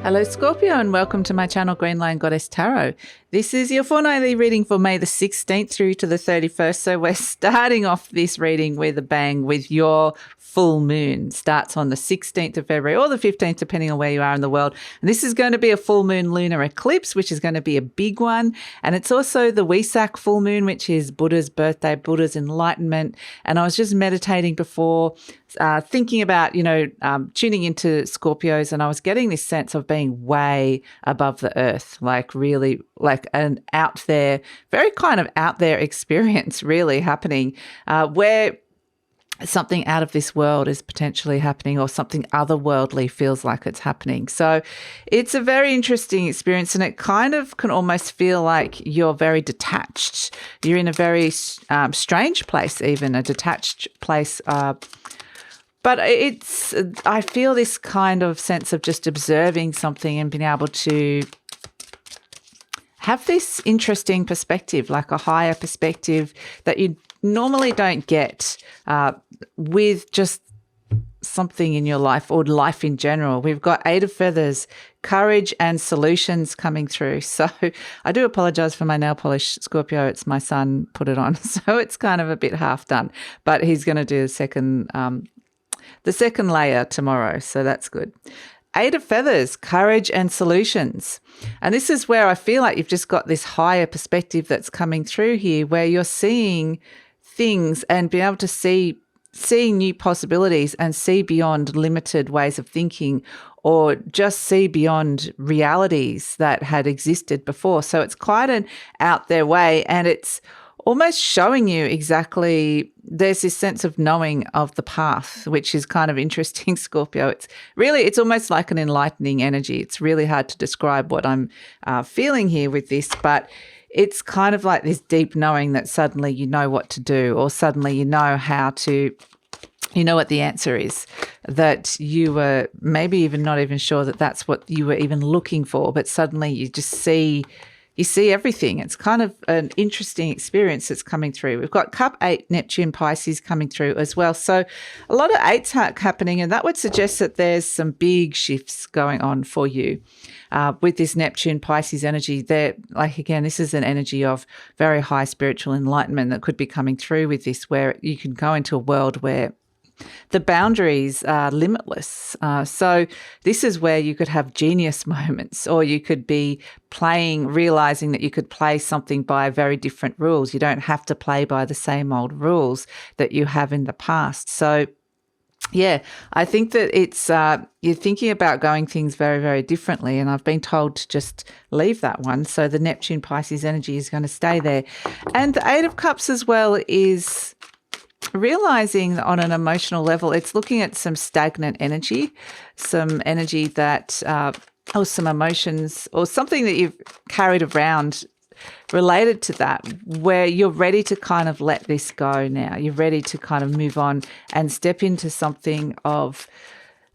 Hello Scorpio and welcome to my channel GreenLion Goddess Tarot. This is your fortnightly reading for May the 16th through to the 31st. So we're starting off this reading with a bang with your full moon. Starts on the 16th of February or the 15th depending on where you are in the world. And this is going to be a full moon lunar eclipse, which is going to be a big one. And it's also the Wesak full moon, which is Buddha's birthday, Buddha's enlightenment. And I was just meditating before thinking about, tuning into Scorpios, and I was getting this sense of being way above the earth, like really like an out there, very kind of out there experience really happening where something out of this world is potentially happening or something otherworldly feels like it's happening. So it's a very interesting experience, and it kind of can almost feel like you're very detached. You're in a very strange place, even a detached place. But I feel this kind of sense of just observing something and being able to have this interesting perspective, like a higher perspective that you normally don't get with just something in your life or life in general. We've got 8 of Feathers, courage and solutions coming through. So I do apologize for my nail polish, Scorpio. It's my son put it on, so it's kind of a bit half done. But he's going to do the second layer tomorrow, so that's good. 8 of Feathers, courage and solutions. And this is where I feel like you've just got this higher perspective that's coming through here, where you're seeing things and being able to see new possibilities and see beyond limited ways of thinking, or just see beyond realities that had existed before. So it's quite an out there way, and it's almost showing you exactly, there's this sense of knowing of the path, which is kind of interesting, Scorpio. It's almost like an enlightening energy. It's really hard to describe what I'm feeling here with this, but it's kind of like this deep knowing that suddenly you know what to do, or suddenly you know what the answer is, that you were maybe even not even sure that that's what you were even looking for, but suddenly you just see everything. It's kind of an interesting experience that's coming through. We've got Cup 8, Neptune, Pisces coming through as well. So a lot of 8s happening, and that would suggest that there's some big shifts going on for you with this Neptune, Pisces energy. This is an energy of very high spiritual enlightenment that could be coming through with this, where you can go into a world where the boundaries are limitless. So this is where you could have genius moments, or you could be realizing that you could play something by very different rules. You don't have to play by the same old rules that you have in the past. So yeah, I think that it's you're thinking about going things very, very differently, and I've been told to just leave that one. So the Neptune Pisces energy is going to stay there. And the 8 of Cups as well is realizing on an emotional level, it's looking at some stagnant energy, some energy that, or some emotions, or something that you've carried around related to that, where you're ready to kind of let this go now. You're ready to kind of move on and step into something of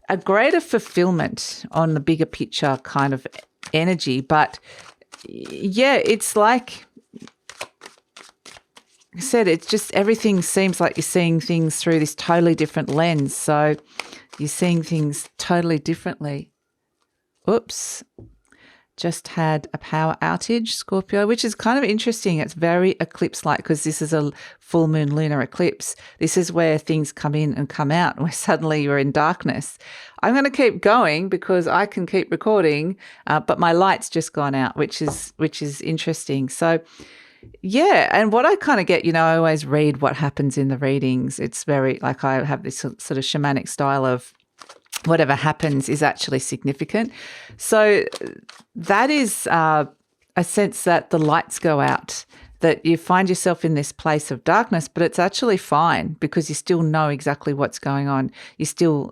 a greater fulfillment on the bigger picture kind of energy. But yeah, it's like I said, it's just everything seems like you're seeing things through this totally different lens. So you're seeing things totally differently. Oops. Just had a power outage, Scorpio, which is kind of interesting. It's very eclipse-like because this is a full moon lunar eclipse. This is where things come in and come out, where suddenly you're in darkness. I'm going to keep going because I can keep recording, but my light's just gone out, which is interesting. So yeah, and what I kind of get, I always read what happens in the readings. It's very, like, I have this sort of shamanic style of whatever happens is actually significant. So that is a sense that the lights go out, that you find yourself in this place of darkness, but it's actually fine because you still know exactly what's going on.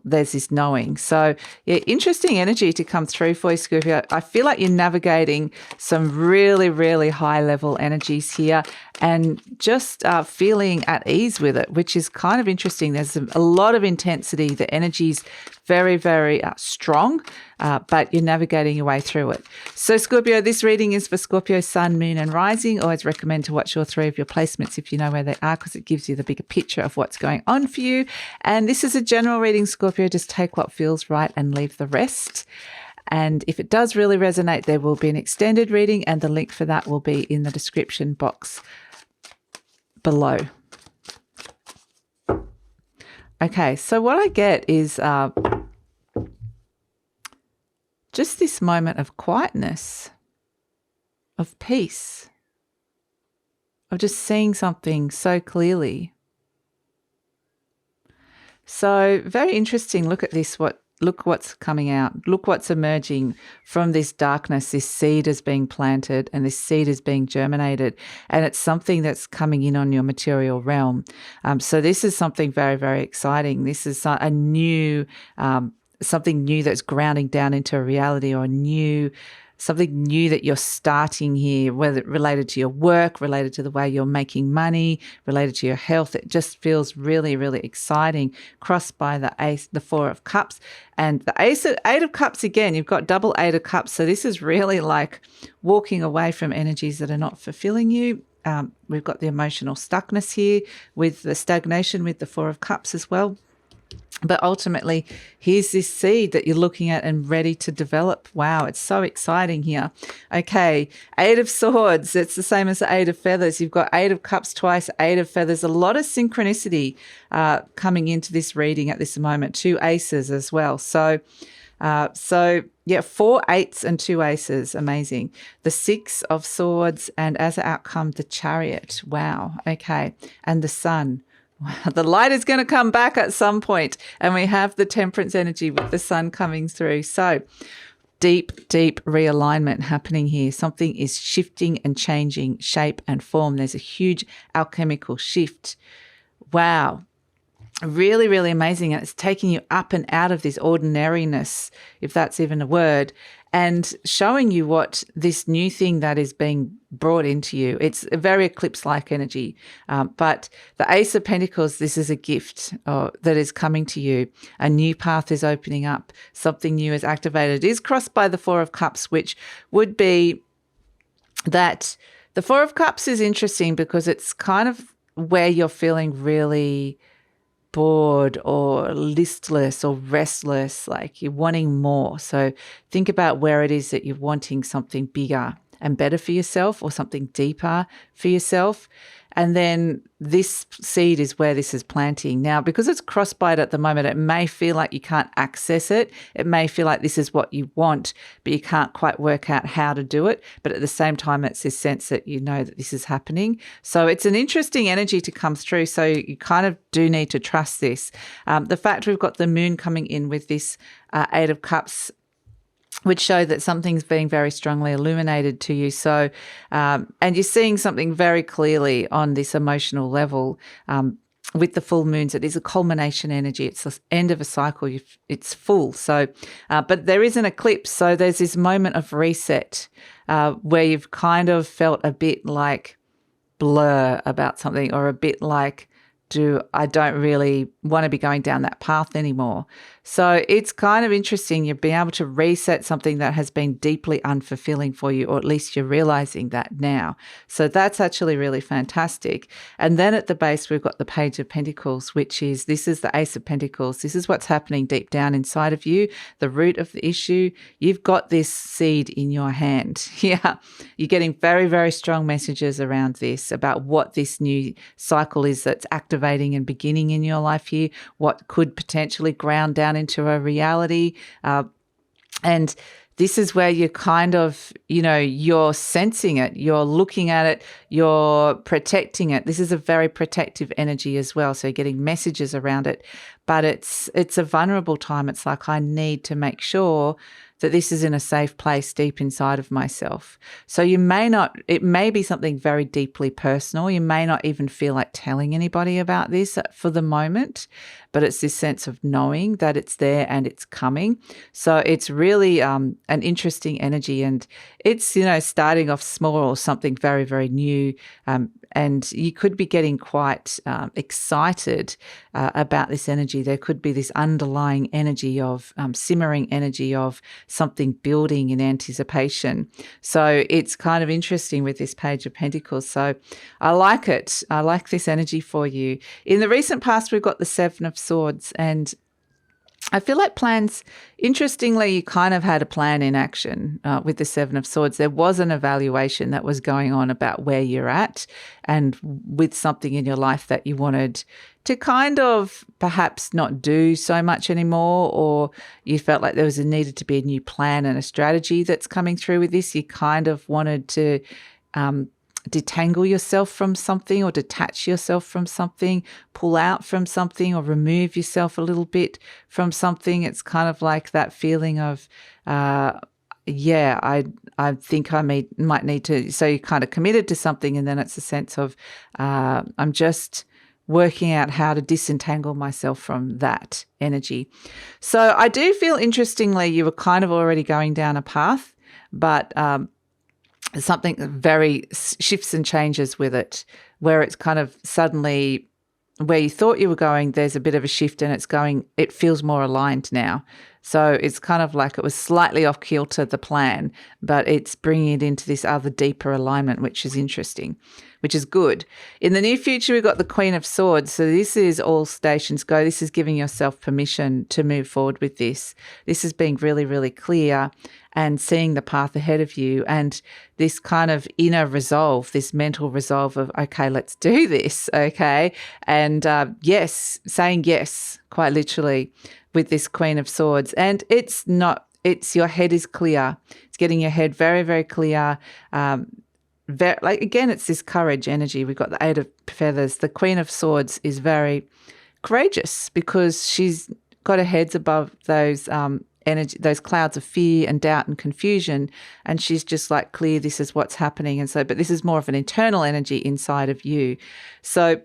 There's this knowing. So yeah, interesting energy to come through for you, Scorpio. I feel like you're navigating some really, really high level energies here and just feeling at ease with it, which is kind of interesting. There's a lot of intensity. The energy's very, very strong, but you're navigating your way through it. So Scorpio, this reading is for Scorpio, Sun, Moon and Rising. Always recommend to watch all 3 of your placements if you know where they are, because it gives you the bigger picture of what's going on for you. And this is a general reading, Scorpio. Just take what feels right and leave the rest. And if it does really resonate, there will be an extended reading, and the link for that will be in the description box below. Okay, so what I get is just this moment of quietness, of peace, of just seeing something so clearly. So very interesting. Look at this. Look what's coming out. Look what's emerging from this darkness. This seed is being planted, and this seed is being germinated, and it's something that's coming in on your material realm. So this is something very, very exciting. This is a new, something new that's grounding down into a reality, or something new that you're starting here, whether related to your work, related to the way you're making money, related to your health. It just feels really, really exciting, crossed by the Four of Cups. And the Eight of Cups, again, you've got double Eight of Cups. So this is really like walking away from energies that are not fulfilling you. We've got the emotional stuckness here with the stagnation with the Four of Cups as well. But ultimately, here's this seed that you're looking at and ready to develop. Wow, it's so exciting here. Okay, Eight of Swords. It's the same as the Eight of Feathers. You've got Eight of Cups twice, Eight of Feathers. A lot of synchronicity coming into this reading at this moment. 2 aces as well. So yeah, 4 eights and 2 aces. Amazing. The 6 of Swords, and as an outcome, the Chariot. Wow. Okay. And the Sun. The light is going to come back at some point, and we have the Temperance energy with the Sun coming through. So deep, deep realignment happening here. Something is shifting and changing shape and form. There's a huge alchemical shift. Wow. Really, really amazing. And it's taking you up and out of this ordinariness, if that's even a word, and showing you what this new thing that is being brought into you. It's a very eclipse-like energy. But the Ace of Pentacles, this is a gift that is coming to you. A new path is opening up. Something new is activated. It is crossed by the Four of Cups, which would be that the Four of Cups is interesting because it's kind of where you're feeling really bored or listless or restless, like you're wanting more. So think about where it is that you're wanting something bigger and better for yourself, or something deeper for yourself. And then this seed is where this is planting. Now, because it's crossbite at the moment, it may feel like you can't access it. It may feel like this is what you want, but you can't quite work out how to do it. But at the same time, it's this sense that you know that this is happening. So it's an interesting energy to come through. So you kind of do need to trust this. The fact we've got the Moon coming in with this Eight of Cups would show that something's being very strongly illuminated to you. So, and you're seeing something very clearly on this emotional level with the full moons. It is a culmination energy. It's the end of a cycle. It's full. So, but there is an eclipse. So there's this moment of reset where you've kind of felt a bit like blur about something, or a bit like, I don't really want to be going down that path anymore. So it's kind of interesting. You've been able to reset something that has been deeply unfulfilling for you, or at least you're realizing that now. So that's actually really fantastic. And then at the base, we've got the Page of Pentacles, this is the Ace of Pentacles. This is what's happening deep down inside of you, the root of the issue. You've got this seed in your hand. Yeah. You're getting very, very strong messages around this, about what this new cycle is that's activating and beginning in your life here, what could potentially ground down into a reality. And this is where you're kind of, you're sensing it, you're looking at it, you're protecting it. This is a very protective energy as well. So you're getting messages around it, but it's a vulnerable time. It's like, I need to make sure that this is in a safe place deep inside of myself. So it may be something very deeply personal. You may not even feel like telling anybody about this for the moment, but it's this sense of knowing that it's there and it's coming. So it's really an interesting energy, and it's, starting off small or something very, very new. And you could be getting quite excited about this energy. There could be this underlying energy of simmering energy of something building in anticipation. So it's kind of interesting with this Page of Pentacles. So I like it. I like this energy for you. In the recent past, we've got the Seven of Swords, and I feel like plans, interestingly, you kind of had a plan in action with the Seven of Swords. There was an evaluation that was going on about where you're at and with something in your life that you wanted to kind of perhaps not do so much anymore, or you felt like needed to be a new plan and a strategy that's coming through with this. You kind of wanted to detangle yourself from something or detach yourself from something, pull out from something or remove yourself a little bit from something. It's kind of like that feeling of, I think I might need to. So you're kind of committed to something, and then it's a sense of I'm just working out how to disentangle myself from that energy. So I do feel, interestingly, you were kind of already going down a path, but something very shifts and changes with it, where it's kind of suddenly where you thought you were going, there's a bit of a shift and it feels more aligned now. So it's kind of like it was slightly off kilter, the plan, but it's bringing it into this other deeper alignment, which is interesting, which is good. In the near future, we've got the Queen of Swords. So this is all stations go. This is giving yourself permission to move forward with this. This is being really, really clear and seeing the path ahead of you, and this kind of inner resolve, this mental resolve of, okay, let's do this, okay? And yes, saying yes, quite literally, with this Queen of Swords. And it's your head is clear. It's getting your head very, very clear. Again, it's this courage energy. We've got the Eight of Feathers. The Queen of Swords is very courageous because she's got her heads above those energy, those clouds of fear and doubt and confusion, and she's just like, clear, this is what's happening. And so, but this is more of an internal energy inside of you. So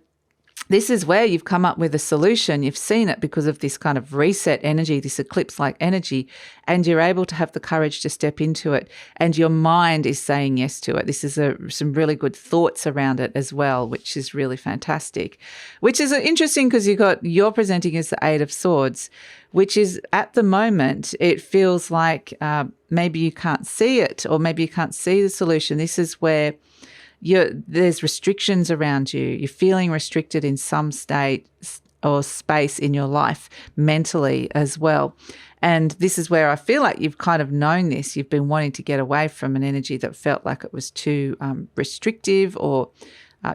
this is where you've come up with a solution. You've seen it because of this kind of reset energy, this eclipse-like energy, and you're able to have the courage to step into it, and your mind is saying yes to it. This is some really good thoughts around it as well, which is really fantastic, which is interesting because you're presenting as the Eight of Swords, which is at the moment, it feels like maybe you can't see it, or maybe you can't see the solution. This is where there's restrictions around you. You're feeling restricted in some state or space in your life, mentally as well. And this is where I feel like you've kind of known this. You've been wanting to get away from an energy that felt like it was too restrictive, or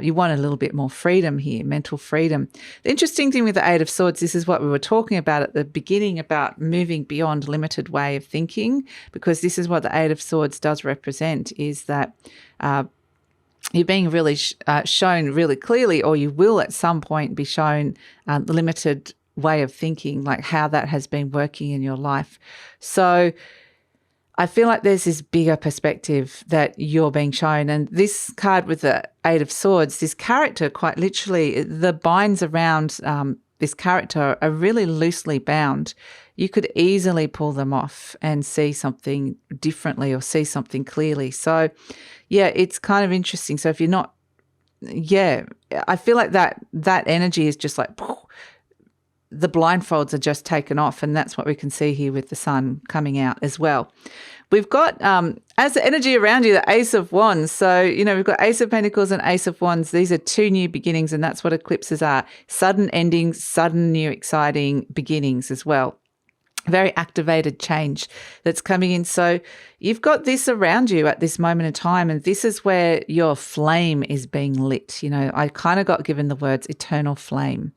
you want a little bit more freedom here, mental freedom. The interesting thing with the Eight of Swords, this is what we were talking about at the beginning, about moving beyond limited way of thinking, because this is what the Eight of Swords does represent, is that you're being really shown really clearly, or you will at some point be shown the limited way of thinking, like how that has been working in your life. So I feel like there's this bigger perspective that you're being shown. And this card with the Eight of Swords, this character, quite literally, the binds around this character are really loosely bound. You could easily pull them off and see something differently or see something clearly. So yeah, it's kind of interesting. So if you're not, I feel like that energy is just like, the blindfolds are just taken off, and that's what we can see here with the sun coming out as well. We've got, as the energy around you, the Ace of Wands. So, we've got Ace of Pentacles and Ace of Wands. These are two new beginnings, and that's what eclipses are. Sudden endings, sudden new exciting beginnings as well. Very activated change that's coming in. So you've got this around you at this moment in time, and this is where your flame is being lit. I kind of got given the words eternal flame.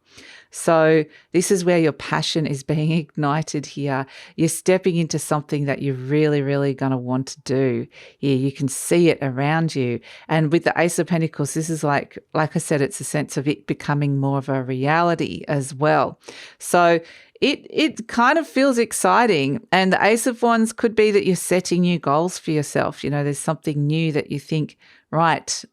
So this is where your passion is being ignited here. You're stepping into something that you're really, really going to want to do. Yeah, you can see it around you. And with the Ace of Pentacles, this is like I said, it's a sense of it becoming more of a reality as well. So it kind of feels exciting. And the Ace of Wands could be that you're setting new goals for yourself. There's something new that you think, right,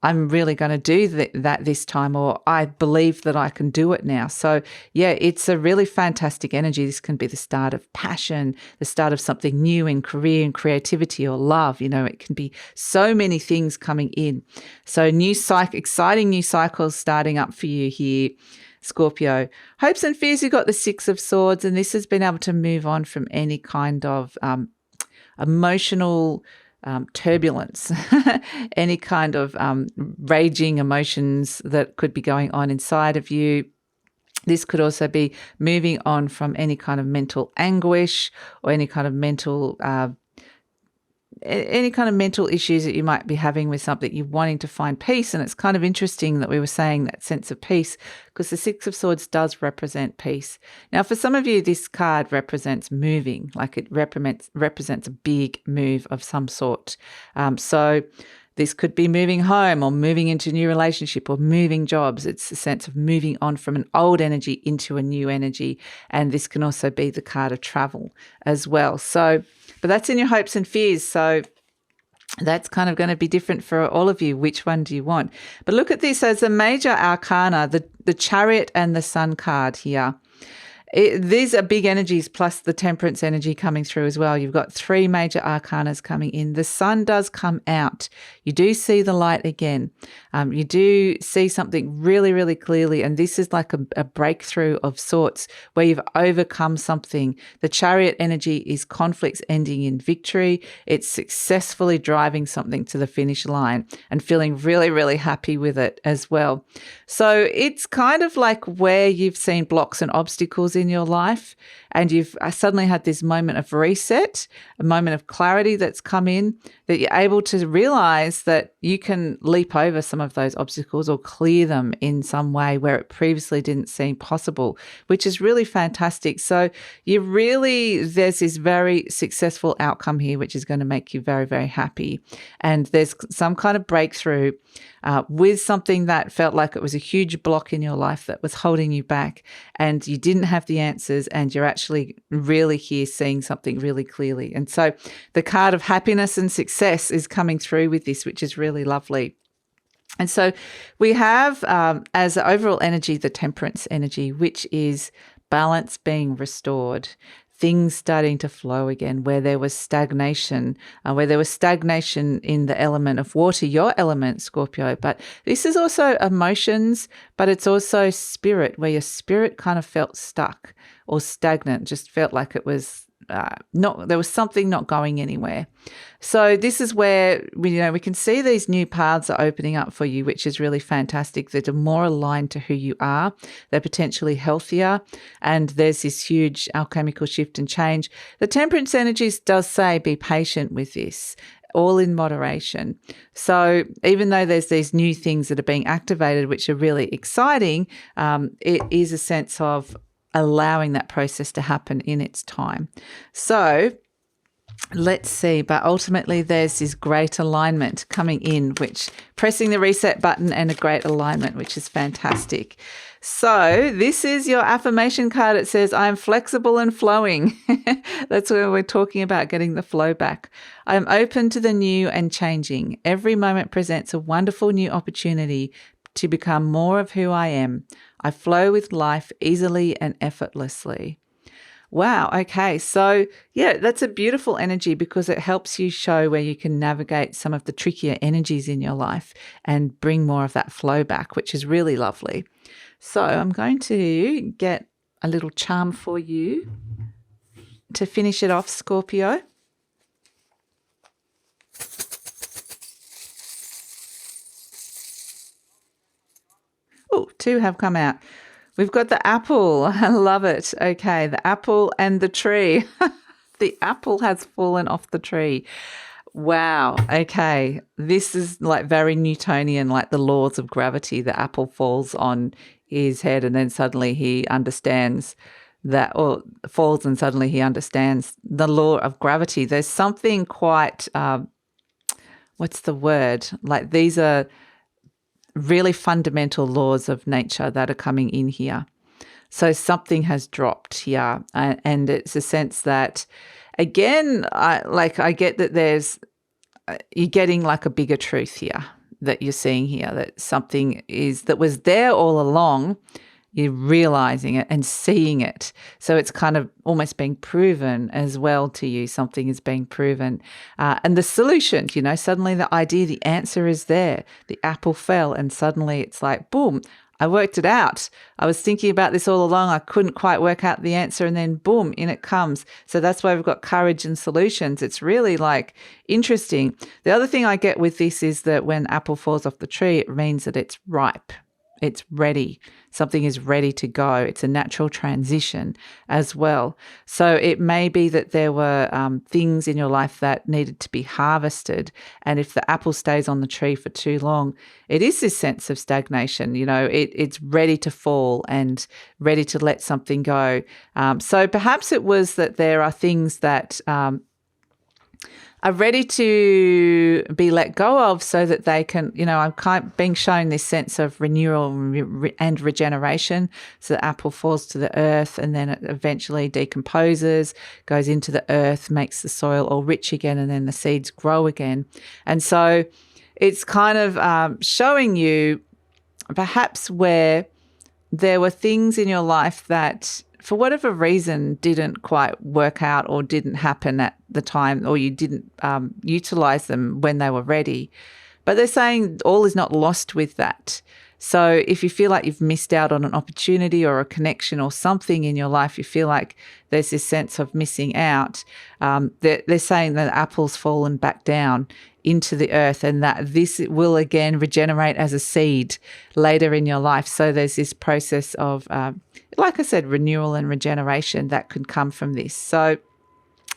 I'm really going to do that this time, or I believe that I can do it now. So yeah, it's a really fantastic energy. This can be the start of passion, the start of something new in career and creativity or love. It can be so many things coming in. So exciting new cycles starting up for you here, Scorpio. Hopes and fears, you've got the Six of Swords, and this has been able to move on from any kind of emotional turbulence, any kind of raging emotions that could be going on inside of you. This could also be moving on from any kind of mental anguish or any kind of mental issues that you might be having with something, you're wanting to find peace. And it's kind of interesting that we were saying that sense of peace, because the Six of Swords does represent peace. Now, for some of you, this card represents moving, like it represents a big move of some sort. So this could be moving home or moving into a new relationship or moving jobs. It's a sense of moving on from an old energy into a new energy. And this can also be the card of travel as well. So, but that's in your hopes and fears. So that's kind of going to be different for all of you. Which one do you want? But look at this as a major arcana, the Chariot and the Sun card here. These are big energies plus the Temperance energy coming through as well. You've got 3 major arcanas coming in. The Sun does come out. You do see the light again. You do see something really, really clearly. And this is like a breakthrough of sorts where you've overcome something. The Chariot energy is conflicts ending in victory. It's successfully driving something to the finish line and feeling really, really happy with it as well. So it's kind of like where you've seen blocks and obstacles in your life and you've suddenly had this moment of reset, a moment of clarity that's come in, that you're able to realize that you can leap over some of those obstacles or clear them in some way where it previously didn't seem possible, which is really fantastic. So there's this very successful outcome here, which is going to make you very, very happy. And there's some kind of breakthrough with something that felt like it was a huge block in your life that was holding you back, and you didn't have the answers, and you're actually really here seeing something really clearly. And so the card of happiness and success is coming through with this, which is really lovely. And so we have as the overall energy, the Temperance energy, which is balance being restored, things starting to flow again, where there was stagnation, in the element of water, your element, Scorpio. But this is also emotions, but it's also spirit, where your spirit kind of felt stuck or stagnant, just felt like it was there was something not going anywhere. So this is where we can see these new paths are opening up for you, which is really fantastic. That are more aligned to who you are. They're potentially healthier, and there's this huge alchemical shift and change. The Temperance energies does say be patient with this, all in moderation. So even though there's these new things that are being activated, which are really exciting, it is a sense of allowing that process to happen in its time. So let's see. But ultimately, there's this great alignment coming in, which pressing the reset button and a great alignment, which is fantastic. So this is your affirmation card. It says, I am flexible and flowing. That's where we're talking about getting the flow back. I am open to the new and changing. Every moment presents a wonderful new opportunity to become more of who I am. I flow with life easily and effortlessly. Wow. Okay. So yeah, that's a beautiful energy because it helps you show where you can navigate some of the trickier energies in your life and bring more of that flow back, which is really lovely. So I'm going to get a little charm for you to finish it off, Scorpio. Oh, 2 have come out. We've got the apple. I love it. Okay, the apple and the tree. The apple has fallen off the tree. Wow. Okay. This is like very Newtonian, like the laws of gravity. The apple falls on his head and then suddenly he understands that, or falls and suddenly he understands the law of gravity. There's something quite, what's the word? Like these are really fundamental laws of nature that are coming in here. So something has dropped here, and it's a sense that, again, I get that you're getting like a bigger truth here that you're seeing here, that something that was there all along. You're realizing it and seeing it. So it's kind of almost being proven as well to you. Something is being proven. And the solution, suddenly the idea, the answer is there. The apple fell and suddenly it's like, boom, I worked it out. I was thinking about this all along. I couldn't quite work out the answer and then boom, in it comes. So that's why we've got courage and solutions. It's really like interesting. The other thing I get with this is that when apple falls off the tree, it means that it's ripe. it's ready. Something is ready to go. It's a natural transition as well. So it may be that there were things in your life that needed to be harvested. And if the apple stays on the tree for too long, it is this sense of stagnation. It's ready to fall and ready to let something go. So perhaps it was that there are things that are ready to be let go of so that they can, I'm being shown this sense of renewal and regeneration. So the apple falls to the earth and then it eventually decomposes, goes into the earth, makes the soil all rich again, and then the seeds grow again. And so it's kind of showing you perhaps where there were things in your life that for whatever reason didn't quite work out or didn't happen at the time, or you didn't utilize them when they were ready. But they're saying all is not lost with that. So if you feel like you've missed out on an opportunity or a connection or something in your life, you feel like there's this sense of missing out, they're saying that the apple's fallen back down into the earth and that this will again regenerate as a seed later in your life. So there's this process of, like I said, renewal and regeneration that could come from this. So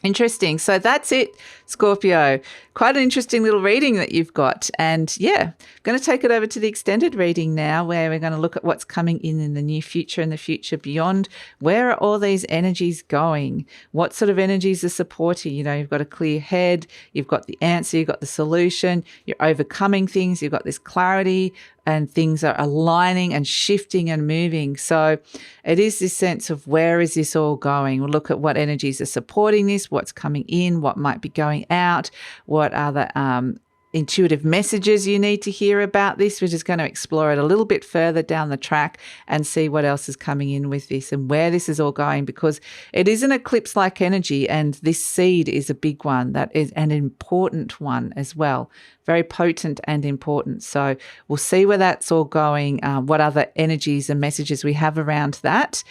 interesting. So that's it, Scorpio. Quite an interesting little reading that you've got. And yeah, I'm going to take it over to the extended reading now, where we're going to look at what's coming in the near future and the future beyond. Where are all these energies going? What sort of energies are supporting? You've got a clear head, you've got the answer, you've got the solution, you're overcoming things, you've got this clarity, and things are aligning and shifting and moving. So it is this sense of where is this all going? We'll look at what energies are supporting this, what's coming in, what might be going out, what are the intuitive messages you need to hear about this. We're just going to explore it a little bit further down the track and see what else is coming in with this and where this is all going, because it is an eclipse-like energy, and this seed is a big one, that is an important one as well. Very potent and important. So we'll see where that's all going, what other energies and messages we have around that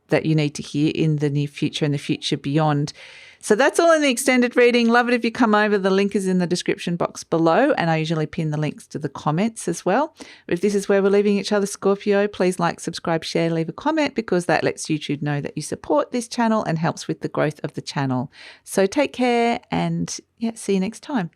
that you need to hear in the near future and the future beyond. So that's all in the extended reading. Love it if you come over. The link is in the description box below, and I usually pin the links to the comments as well. If this is where we're leaving each other, Scorpio, please like, subscribe, share, leave a comment, because that lets YouTube know that you support this channel and helps with the growth of the channel. So take care and see you next time.